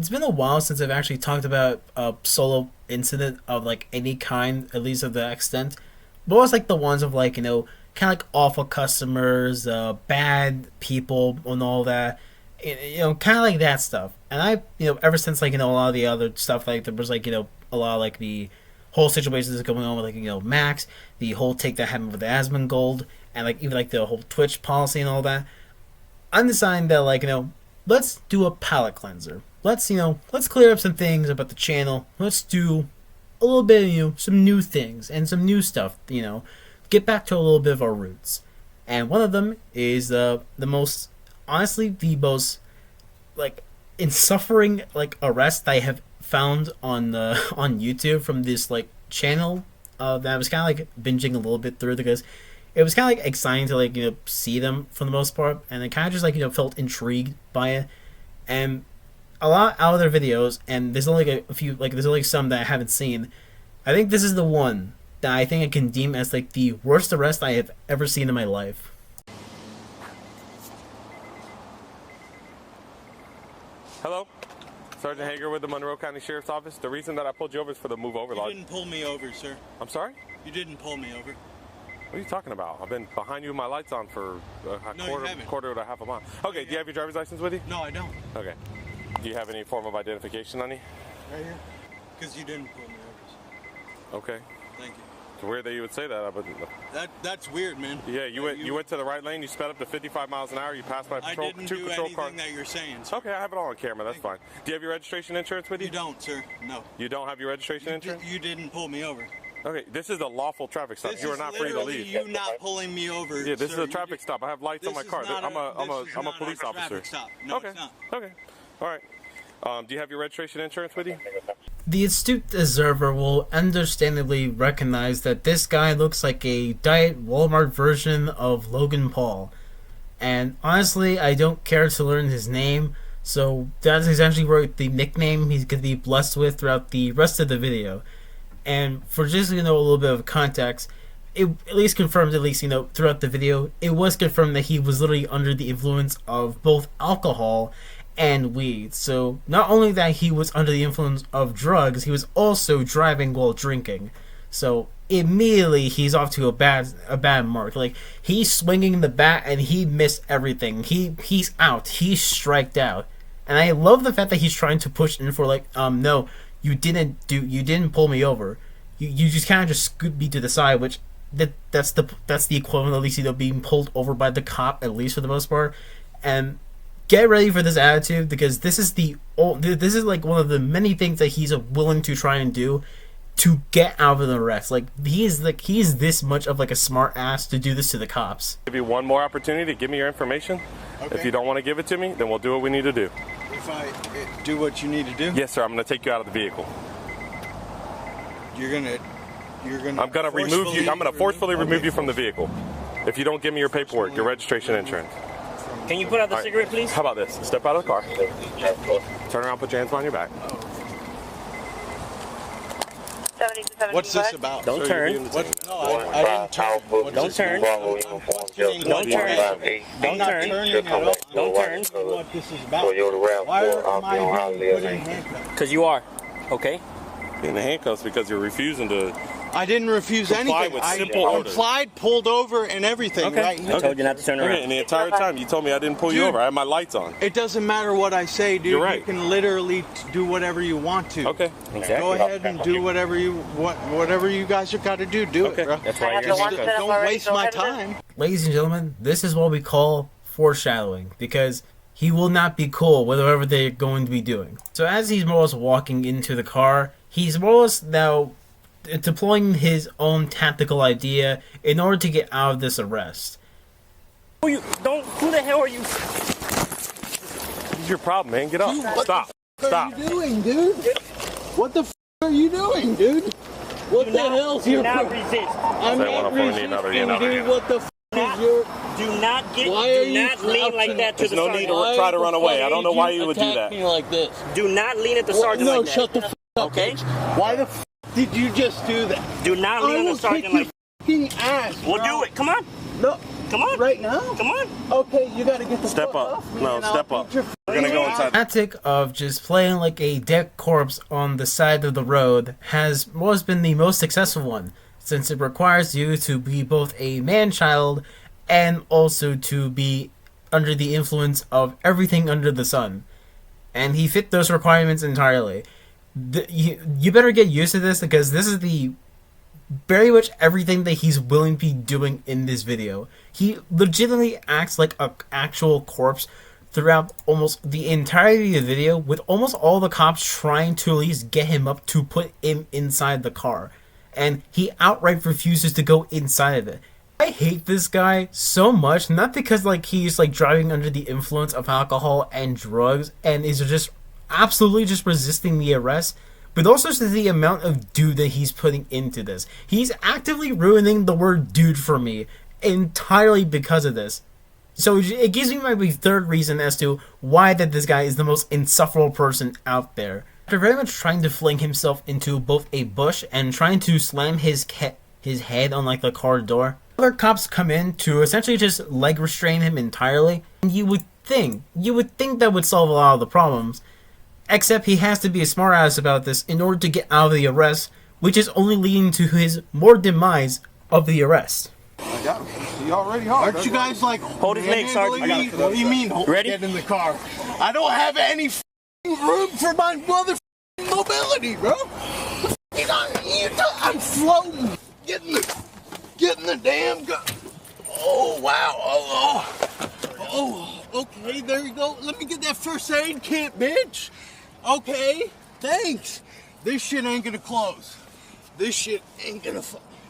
it's been a while since I've actually talked about a solo incident of like any kind, at least of the extent. But always like the ones of like kind of like awful customers, bad people, and all that. Kind of like that stuff. And I, ever since like a lot of the other stuff, like there was like a lot of like the whole situations that's going on with like Max, the whole take that happened with the Asmongold, and like even like the whole Twitch policy and all that. I'm deciding that like let's do a palate cleanser. Let's clear up some things about the channel. Let's do a little bit of some new things and some new stuff. Get back to a little bit of our roots. And one of them is the most, honestly, the most like insufferable like arrest I have found on on YouTube from this like channel that I was kind of like binging a little bit through, because it was kind of like exciting to like see them for the most part, and I kind of just like felt intrigued by it. And a lot out of their videos, and there's only like a few, like there's only some that I haven't seen. I think this is the one that I think I can deem as like the worst arrest I have ever seen in my life. Hello, Sergeant Hager with the Monroe County Sheriff's Office. The reason that I pulled you over is for the move over law. You didn't pull me over, sir. I'm sorry? You didn't pull me over. What are you talking about? I've been behind you with my lights on for a quarter to half a mile. Okay, do you have your driver's license with you? No, I don't. Okay. Do you have any form of identification on you? Right here. Because you didn't pull me over. Okay. Thank you. It's weird that you would say that, but That's weird, man. yeah, you went to the right lane. You sped up to 55 miles an hour. You passed by I two didn't do patrol anything cars. that you're saying, sir. Okay, I have it all on camera. That's fine. Do you have your registration insurance with you? You don't, sir. No. You don't have your registration insurance? You didn't pull me over. Okay, this is a lawful traffic stop. This You are is not free to literally leave. you not pulling me over. Yeah, this sir. is a traffic stop. I have lights on my car. I'm a police officer. Stop. No, Okay. it's not. Okay. All right. Do you have your registration insurance with you? The astute observer will understandably recognize that this guy looks like a Diet Walmart version of Logan Paul. And honestly, I don't care to learn his name, so that's essentially where the nickname he's going to be blessed with throughout the rest of the video. And for just a little bit of context, it at least confirmed, at least throughout the video, it was confirmed that he was literally under the influence of both alcohol and weed. So not only that he was under the influence of drugs, he was also driving while drinking. So immediately he's off to a bad mark. Like, he's swinging the bat and he missed everything. He's out. He's striked out. And I love the fact that he's trying to push in for like, no, you didn't pull me over. You just kind of just scoot me to the side, which that's the equivalent, at least being pulled over by the cop, at least for the most part. And get ready for this attitude, because this is like one of the many things that he's willing to try and do to get out of the arrest. Like, he's this much of like a smart ass to do this to the cops. Give you one more opportunity to give me your information. Okay. If you don't want to give it to me, then we'll do what we need to do. If I do what you need to do? Yes, sir. I'm going to take you out of the vehicle. You're gonna I'm going to remove you. I'm going to forcefully remove you from the vehicle if you don't give me your paperwork, your registration insurance. Can you put out the cigarette, please? How about this? Step out of the car. Turn around, put your hands behind your back. What's this about? Don't turn. No, I didn't turn. Don't turn. Don't turn. I'm not turning at all. Don't turn. What this is about. Why am I being put in handcuffs? Because you are. Okay? In the handcuffs because you're refusing to. I didn't refuse Comply anything. with I simple orders. complied, pulled over, and everything. Okay. Right here. I told you not to turn around. Okay, and the entire time you told me I didn't pull you Dude. over. I had my lights on. It doesn't matter what I say, dude. You're right. You can literally do whatever you want to. Okay. Exactly. Go ahead and do whatever you guys have got to do. Do Okay. it, bro. That's why you're Just in handcuffs. don't waste my time. Ladies and gentlemen, this is what we call foreshadowing, because he will not be cool with whatever they're going to be doing. So as he's more or less walking into the car, he's more or less now deploying his own tactical idea in order to get out of this arrest. Who the hell are you? What's your problem, man? Get up. Stop. Stop. What are you doing, dude? What the are you doing, dude? What the hell's Do your not problem? resist. I'm Say not 104, another, resisting, another. dude. What the is your... Do not get. Why are Do you not lean like that to There's the no sergeant. need to try to run away. I don't know why you would do attack that. me like this? Do not lean at the sergeant No, like that. shut the up, Okay? bitch. Why the did you just do that? Do not I lean at will the sergeant kick like your f***ing ass, We'll bro. do it. Come on. No, Come on. Right now? Come on. Okay, you gotta get the Step fuck up. off me No, and I'll step up. beat your We're gonna go inside. Tactic of just playing like a dead corpse on the side of the road has always been the most successful one, since it requires you to be both a man-child and also to be under the influence of everything under the sun. And he fit those requirements entirely. You better get used to this, because this is the very much everything that he's willing to be doing in this video. He legitimately acts like an actual corpse throughout almost the entirety of the video, with almost all the cops trying to at least get him up to put him inside the car. And he outright refuses to go inside of it. I hate this guy so much, not because like he's like driving under the influence of alcohol and drugs and is just absolutely just resisting the arrest, but also to the amount of dude that he's putting into this. He's actively ruining the word dude for me entirely because of this. So it gives me my third reason as to why that this guy is the most insufferable person out there. After very much trying to fling himself into both a bush and trying to slam his head on like the car door, other cops come in to essentially just leg restrain him entirely. And you would think that would solve a lot of the problems. Except he has to be a smartass about this in order to get out of the arrest, which is only leading to his more demise of the arrest. I got him. You already hard. Aren't you guys like Hold his leg, Sergeant. What do you mean? Ready? Get in the car. I don't have any room for my mother mobility, bro. I'm floating. Get in the damn gun. Oh wow. Oh, okay. There you go. Let me get that first aid kit, bitch. Okay, thanks. This shit ain't gonna close. This shit ain't gonna.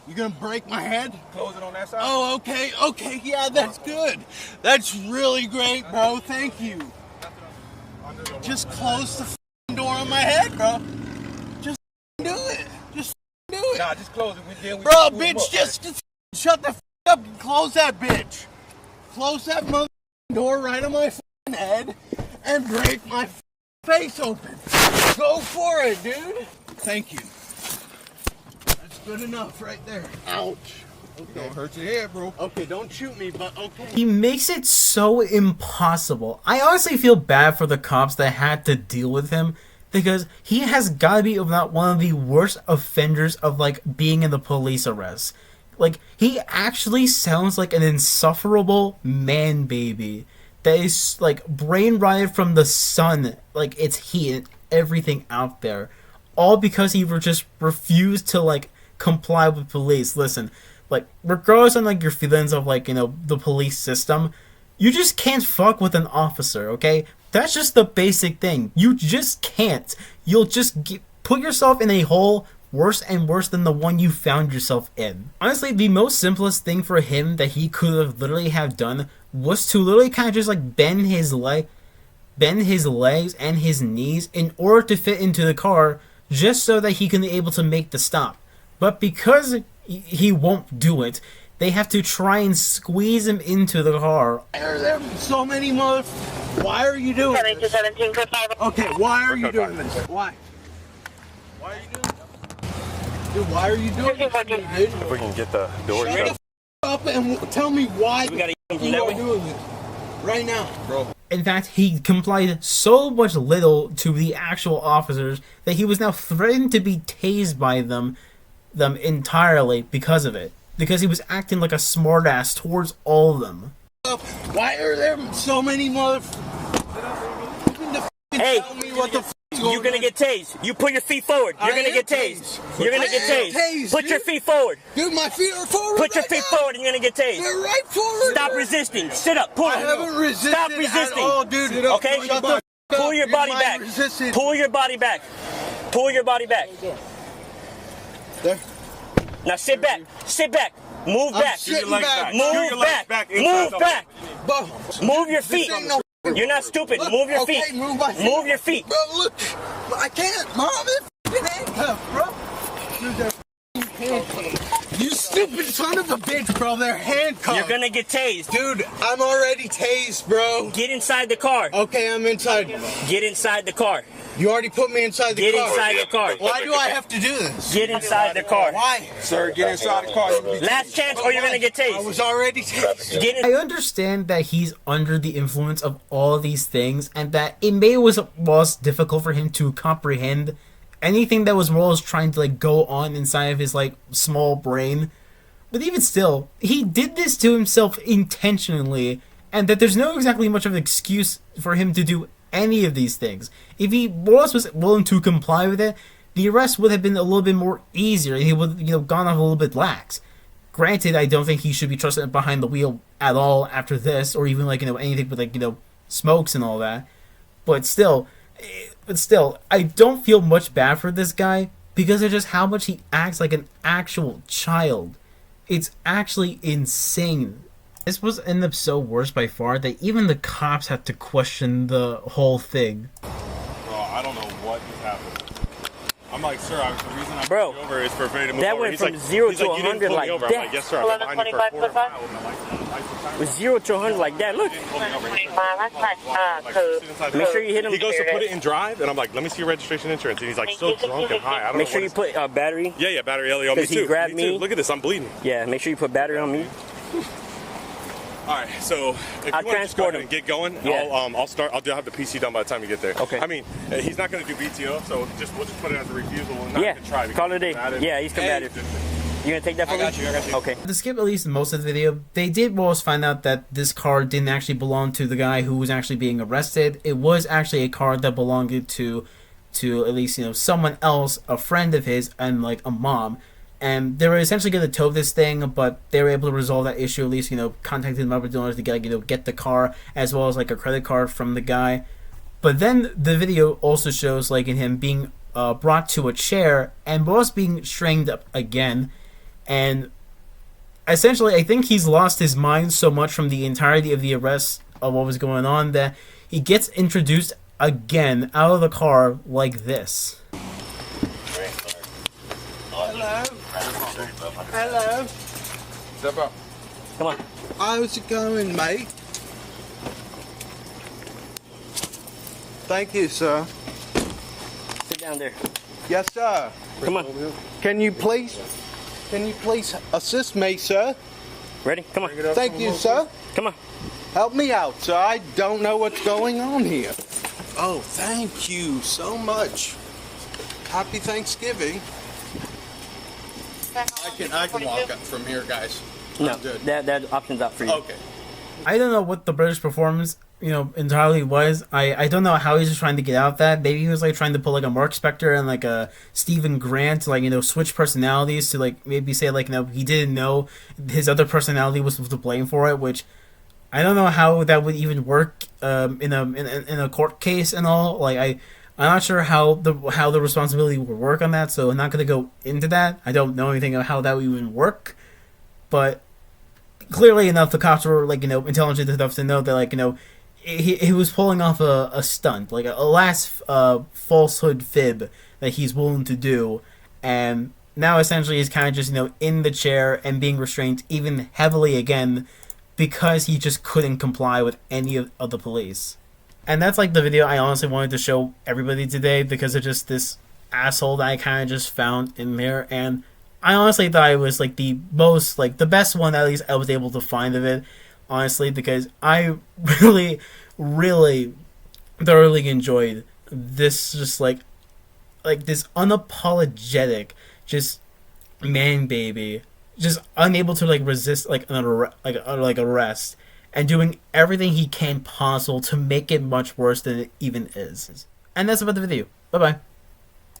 You gonna break my head? Close it on that side. Oh, okay, yeah, that's good. That's really great, bro. Thank you. Just close the door on my head, bro. Just do it. Just do it. Nah, just close it. Bro, bitch, just shut the up and close that bitch. Close that mother door right on my head and break my face open. Go for it, dude. Thank you. That's good enough right there. Ouch. Okay. Don't hurt your head, bro. Okay, don't shoot me, but okay. He makes it so impossible. I honestly feel bad for the cops that had to deal with him, because he has got to be about one of the worst offenders of like being in the police arrest. Like, he actually sounds like an insufferable man baby that is like brain rotted from the sun, like it's heat and everything out there, all because he just refused to like comply with police. Listen, like regardless of like your feelings of like, you know, the police system, you just can't fuck with an officer, okay? That's just the basic thing. You just can't. You'll just put yourself in a hole worse and worse than the one you found yourself in. Honestly, the most simplest thing for him that he could have literally have done was to literally kind of just like bend his legs and his knees in order to fit into the car, just so that he can be able to make the stop. But because he won't do it, they have to try and squeeze him into the car. Why are there so many Why are you doing this? 17 Okay, why are you doing this? Why? Why are you doing this? Dude, why are you doing this to me, dude? If we can get the door Shut shut. up and tell me why We gotta get him from you that are way. doing this. Right now. Bro. In fact, he complied so much little to the actual officers that he was now threatened to be tased by them entirely because of it. Because he was acting like a smartass towards all of them. Why are there so many Hey, tell me what the f*** is you're going gonna on? get tased. You put your feet forward. You're I gonna am get tased. tased. You're gonna I get am tased. tased, Put your dude. feet forward. Dude, my feet are forward. Put your right feet now. forward and you're gonna get tased. They're right forward. Stop resisting. Sit up. Pull I it. haven't resisted Stop resisting. at all, dude. Okay? Shut the f*** Pull up. your body You back. might resist. Pull your body back. Pull your body back. There. Now sit back. Sit back. Move I'm back. sitting back. Move back. Move back. Bro, Move your feet. ain't no- You're not stupid. Look, Move your okay, feet. move my feet. Move your feet. Bro, look. I can't. Mom, it's f***ing handcuffed, bro. Dude, they're f***ing handcuffed. You stupid son of a bitch, bro. They're handcuffed. You're gonna get tased. Dude, I'm already tased, bro. Get inside the car. Okay, I'm inside. Get inside the car. You already put me inside the Get car. inside the car. Why do I have to do this? Get inside the car. Why? Sir, get inside the car. Last chance or you're gonna get I tased. was already tased. Get in. I understand that he's under the influence of all these things, and that it may was difficult for him to comprehend anything that was Morales trying to like go on inside of his like small brain. But even still, he did this to himself intentionally, and that there's no exactly much of an excuse for him to do any of these things. If he Morales was willing to comply with it, the arrest would have been a little bit more easier. He would gone off a little bit lax. Granted, I don't think he should be trusted behind the wheel at all after this, or even like anything with like smokes and all that. But still, I don't feel much bad for this guy because of just how much he acts like an actual child. It's actually insane. This was ended up so worse by far that even the cops had to question the whole thing. Bro, I don't know what just happened. I'm like, sir, the reason I Bro, pulled you over is for ready to move that over. went He's from like, 0 he's to like, you didn't 100 pull me like over. I'm that. like, yes, sir. I've been behind you for a quarter of a mile with my license. With 0 to 100 like that, look. Make sure you hit him. He goes to put it in drive, and I'm like, let me see your registration insurance. And he's like, so drunk and high. I don't Make know sure what you it's- put battery. Yeah, battery LE on me Because he too. grabbed too. me. Look at this, I'm bleeding. Yeah, make sure you put battery on me. All right, so if I'll you want to just go transport ahead him. and get going, Yeah. I'll have the PC done by the time you get there. Okay. I mean, he's not going to do BTO, so we'll just put it as a refusal. We're not Yeah, going to try. call it a day. Yeah, he's combative. You gonna take that for me? I got you. Okay. To skip at least most of the video, they did almost find out that this car didn't actually belong to the guy who was actually being arrested. It was actually a car that belonged to at least someone else, a friend of his, and like a mom. And they were essentially going to tow this thing, but they were able to resolve that issue. At least contacted them up in order to get the car as well as like a credit card from the guy. But then the video also shows like in him being brought to a chair and was being strained up again. And essentially, I think he's lost his mind so much from the entirety of the arrest of what was going on that he gets introduced again out of the car like this. Hello. Hello. Step up. Come on. How's it going, mate? Thank you, sir. Sit down there. Yes, sir. Come on. Can you please assist me, sir? Ready? Come on. Thank you, sir. Come on. Help me out, sir. I don't know what's going on here. Oh, thank you so much. Happy Thanksgiving. I can walk up from here, guys. No, I'm good. that option's out for you. Okay. I don't know what the British performance, entirely was. I don't know how he's just trying to get out of that. Maybe he was like trying to pull like a Mark Spector and like a Stephen Grant to like switch personalities to like maybe say like he didn't know his other personality was to blame for it, which I don't know how that would even work in a court case and all. Like I'm not sure how the responsibility would work on that, so I'm not gonna go into that. I don't know anything about how that would even work, but clearly enough, the cops were like intelligent enough to know that like he was pulling off a stunt, like a last falsehood fib that he's willing to do, and now essentially he's kind of just in the chair and being restrained even heavily again because he just couldn't comply with any of the police. And that's like the video I honestly wanted to show everybody today because of just this asshole that I kind of just found in there. And I honestly thought it was like the most, like the best one at least I was able to find of it, honestly, because I really, really thoroughly enjoyed this just like this unapologetic, just man baby, just unable to like resist like an arrest. And doing everything he can possible to make it much worse than it even is. And that's about the video. Bye-bye.